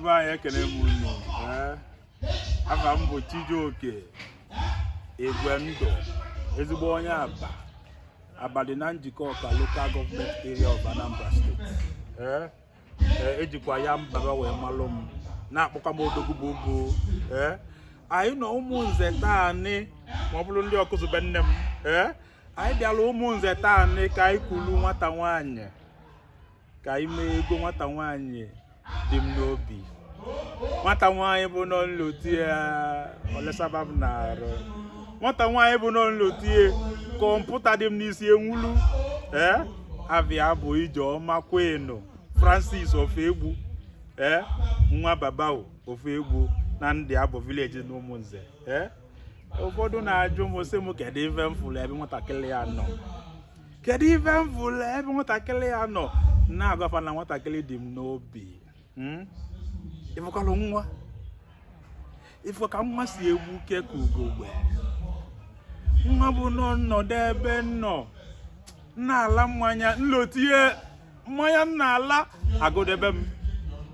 I can have a Chijoke, a Gwendo, is the boy about the Nanjikoka local government area of Anambra State. Ejikwayam Baba Malum, Napokamo Odogwu, I know moons that are ne, Mobulun Yokos Benem, I dialo moons that are ne Kai Kulu Matawanye, Kaime go Matawanye, Dimnobi. Matawanye Bonon Lutia, Olesababnaro. Matawanye Bonon Lutia, Computa Dimnisi Mulu, Avia Boijo, Maqueno. Francis of Ebu, Mwa Babao of Ebu, Nandi Abo village no Munze, Obodo na Jomo Semo get even full everyone takeleano. Get even full everyone takeleano. Na Gafana what takele dim no be. If you call Mwa, if you come see a buke kugo, Mwabu no debe no. Na lamwanya nlotie. Moya nala agodebem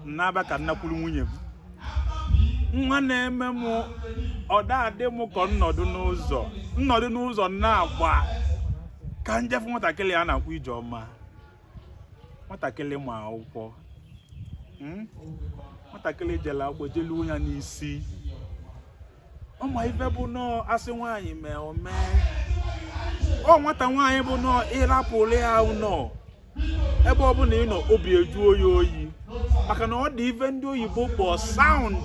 naba kana kulu nwunye nwa na-eme mu oda ade mu ko nnodu n'ụzọ na-agba ka njefu nwatakịrị a na-akwu ije ọma nwatakịrị ma akwụkwọ nwatakịrị jela akwụkwọ jelu ya n'isi ọma ife bụ no asị nwaanyị mee ome ọ nwata nwaanyị bụ no ịrapụrụ ya ụnọ ebe ọ bụ na ị nọ obi eju oyi maka na ọ dị ife ndị oyibo kpọ sound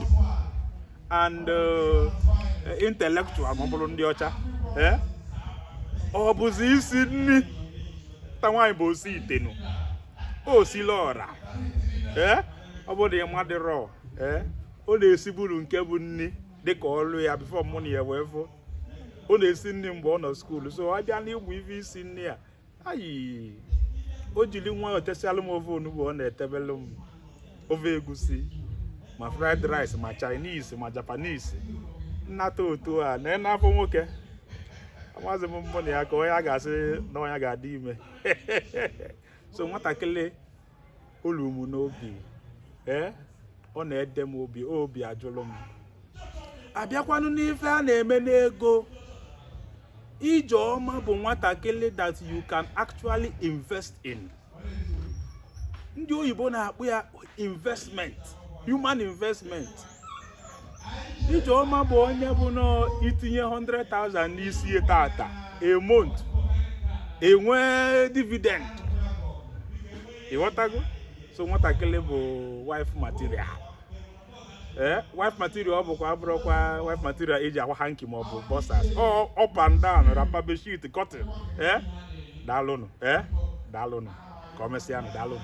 and intellectual ma ọ bụrụ ndị ọcha ọ bụzi isi nni ta nwaanyị bụ osi itenu o sila ọra ọ bụ na ịma dịrọ ọ na-esi buru nke bụ nni dịka ọlụ ya bifo mụ na ya wee fụ ọ na-esi nni mgbe ọ nọ skuulu so ọ bịa n'igbu ife isi nni a ayi o jiri nwa otesialụ m ofe onugbu ọ na-etebelụ m ofe egusi ma fried rice ma Chinese ma Japanese nnata otu a na n'afọ nwoke amazi m mbọ na ya ka onye a ga-asị na onye ga-adị ime so nwatakịrị olu m n'obi ọ na-ede m obi ajụlụ m abịakwanụ n'ife a na-eme n'ego Ijeọma bụ nwatakịrị that you can actually invest in. Ndị oyibo na-akpọ ya investment, human investment. Ijeọma bụ onye bụ no itinye 100,000 n'isi tata a month, enwe dividend. Ịghọtago? So nwatakịrị bụ wife material. Wife material bụkwa abụrụkwa wife material eji akwa hanky ma ọ bụ boxers up and down rapper bedsheet cotton daalụnụ daalụnụ ka o mesịa daalụnụ